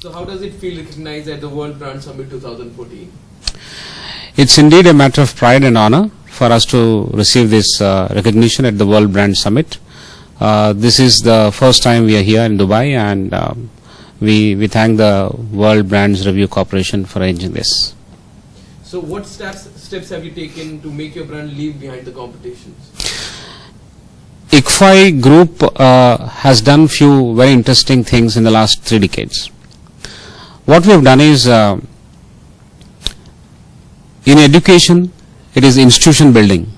So how does it feel recognized at the World Brand Summit 2014? It's indeed a matter of pride and honor for us to receive this recognition at the World Brand Summit. This is the first time we are here in Dubai, and we thank the World Brands Review Corporation for arranging this. So what steps have you taken to make your brand leave behind the competitions? ICFI Group has done few very interesting things in the last 3 decades. What we have done is, in education, it is institution building,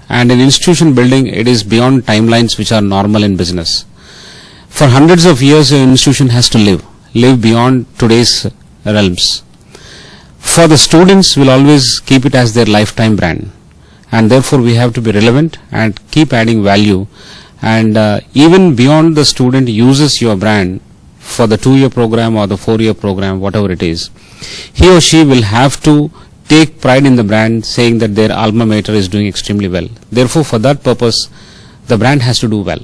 and in institution building, it is beyond timelines which are normal in business. For hundreds of years, an institution has to live beyond today's realms. For the students, we'll always keep it as their lifetime brand, and therefore we have to be relevant and keep adding value, and even beyond the student uses your brand for the 2-year program or the 4-year program, whatever it is, he or she will have to take pride in the brand, saying that their alma mater is doing extremely well. Therefore, for that purpose, the brand has to do well.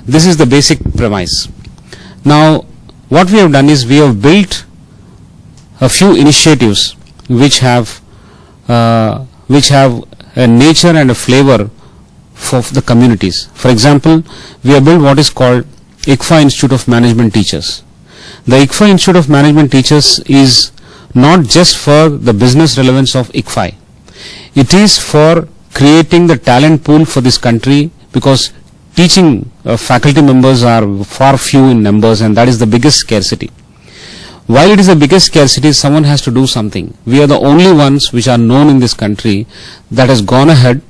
This is the basic premise. Now, what we have done is we have built a few initiatives which have a nature and a flavor for the communities. For example, we have built what is called ICFI Institute of Management Teachers. The ICFI Institute of Management Teachers is not just for the business relevance of ICFI. It is for creating the talent pool for this country, because teaching faculty members are far few in numbers, and that is the biggest scarcity. While it is the biggest scarcity, someone has to do something. We are the only ones which are known in this country that has gone ahead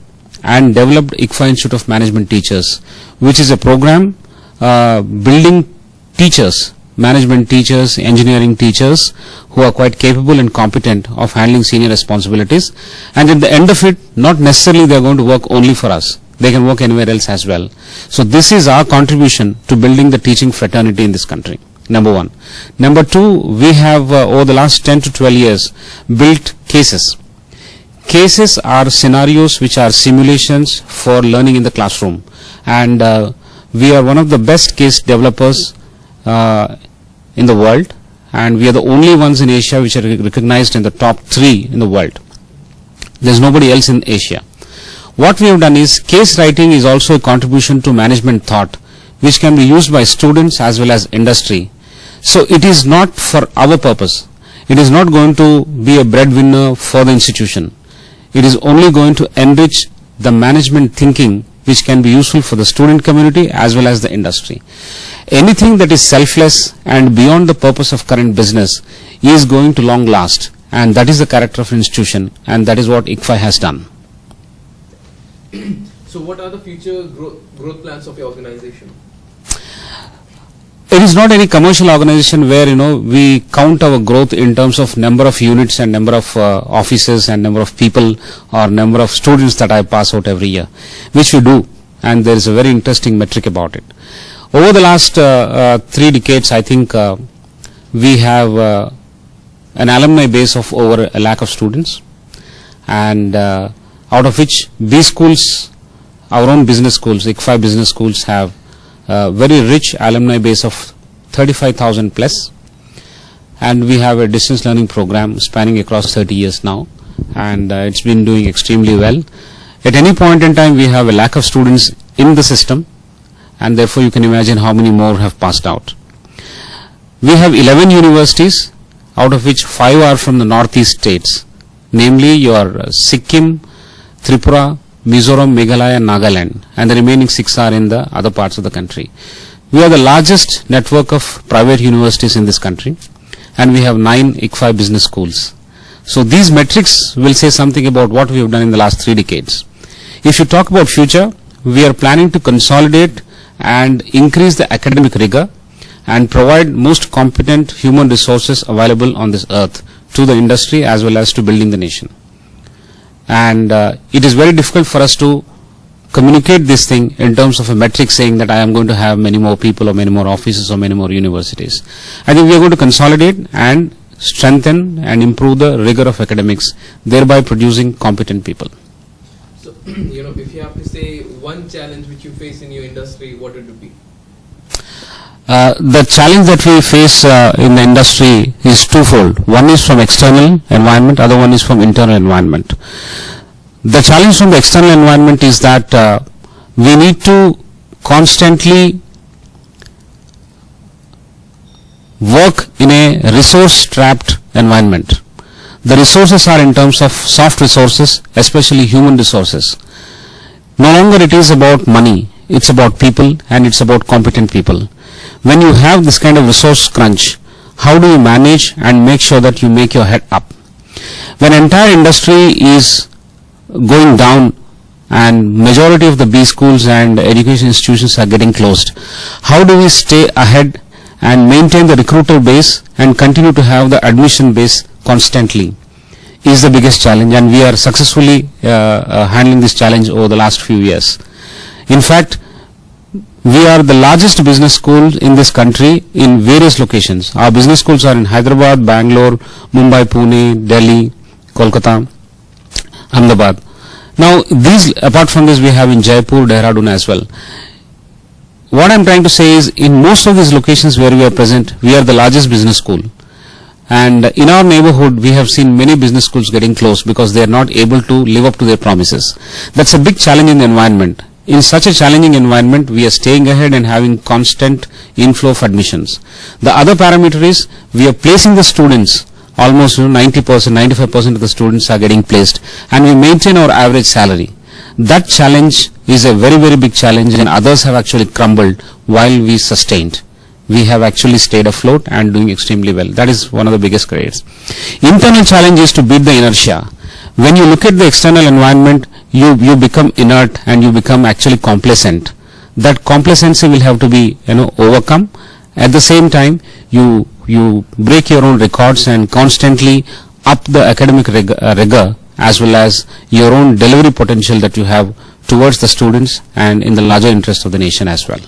and developed ICFI Institute of Management Teachers, which is a program building teachers, management teachers, engineering teachers who are quite capable and competent of handling senior responsibilities. And at the end of it, not necessarily they are going to work only for us. They can work anywhere else as well. So this is our contribution to building the teaching fraternity in this country. Number 1. Number 2, we have over the last 10 to 12 years built cases. Cases are scenarios which are simulations for learning in the classroom, and we are one of the best case developers in the world, and we are the only ones in Asia which are recognized in the top 3 in the world. There is nobody else in Asia. What we have done is, case writing is also a contribution to management thought, which can be used by students as well as industry. So it is not for our purpose. It is not going to be a breadwinner for the institution. It is only going to enrich the management thinking, which can be useful for the student community as well as the industry. Anything that is selfless and beyond the purpose of current business is going to long last, and that is the character of an institution, and that is what ICFI has done. So what are the future growth plans of your organization? It is not any commercial organization where we count our growth in terms of number of units and number of offices and number of people or number of students that I pass out every year, which we do, and there is a very interesting metric about it. Over the last 3 decades, I think we have an alumni base of over 1 lakh of students, and out of which these schools, our own business schools, ICFI business schools, have very rich alumni base of 35,000 plus, and we have a distance learning program spanning across 30 years now, and it's been doing extremely well. At any point in time, we have a lakh of students in the system, and therefore you can imagine how many more have passed out. We have 11 universities, out of which 5 are from the northeast states, namely your Sikkim, Tripura, Mizoram, Meghalaya and Nagaland, and the remaining 6 are in the other parts of the country. We are the largest network of private universities in this country, and we have 9 ICFI business schools. So these metrics will say something about what we have done in the last 3 decades. If you talk about future, we are planning to consolidate and increase the academic rigor and provide most competent human resources available on this earth to the industry as well as to building the nation. And it is very difficult for us to communicate this thing in terms of a metric saying that I am going to have many more people or many more offices or many more universities. I think we are going to consolidate and strengthen and improve the rigor of academics, thereby producing competent people. So, if you have to say one challenge which you face in your industry, what would it be? The challenge that we face in the industry is twofold. One is from external environment, other one is from internal environment. The challenge from the external environment is that we need to constantly work in a resource-strapped environment. The resources are in terms of soft resources, especially human resources. No longer it is about money, it's about people and it's about competent people. When you have this kind of resource crunch, how do you manage and make sure that you make your head up? When entire industry is going down and majority of the B schools and education institutions are getting closed, how do we stay ahead and maintain the recruiter base and continue to have the admission base constantly is the biggest challenge, and we are successfully handling this challenge over the last few years. In fact, we are the largest business school in this country in various locations. Our business schools are in Hyderabad, Bangalore, Mumbai, Pune, Delhi, Kolkata, Ahmedabad. Now, these, apart from this, we have in Jaipur, Dehradun as well. What I am trying to say is, in most of these locations where we are present, we are the largest business school. And in our neighborhood, we have seen many business schools getting closed because they are not able to live up to their promises. That's a big challenge in the environment. In such a challenging environment, we are staying ahead and having constant inflow of admissions. The other parameter is, we are placing the students, almost 90%, 95% of the students are getting placed, and we maintain our average salary. That challenge is a very, very big challenge, and others have actually crumbled while we sustained. We have actually stayed afloat and doing extremely well. That is one of the biggest credits. Internal challenge is to beat the inertia. When you look at the external environment, you become inert and you become actually complacent. That complacency will have to be overcome. At the same time, you break your own records and constantly up the academic rigor as well as your own delivery potential that you have towards the students and in the larger interest of the nation as well.